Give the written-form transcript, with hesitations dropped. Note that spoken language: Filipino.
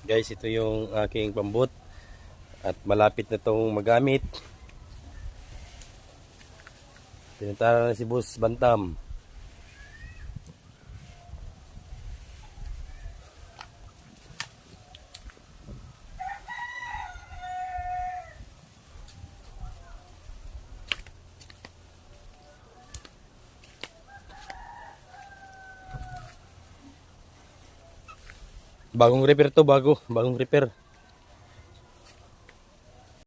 Guys, ito yung aking pambot at malapit na itong magamit. Pinuntahan na si Boss Bantam. Bagong repair to, bagong repair.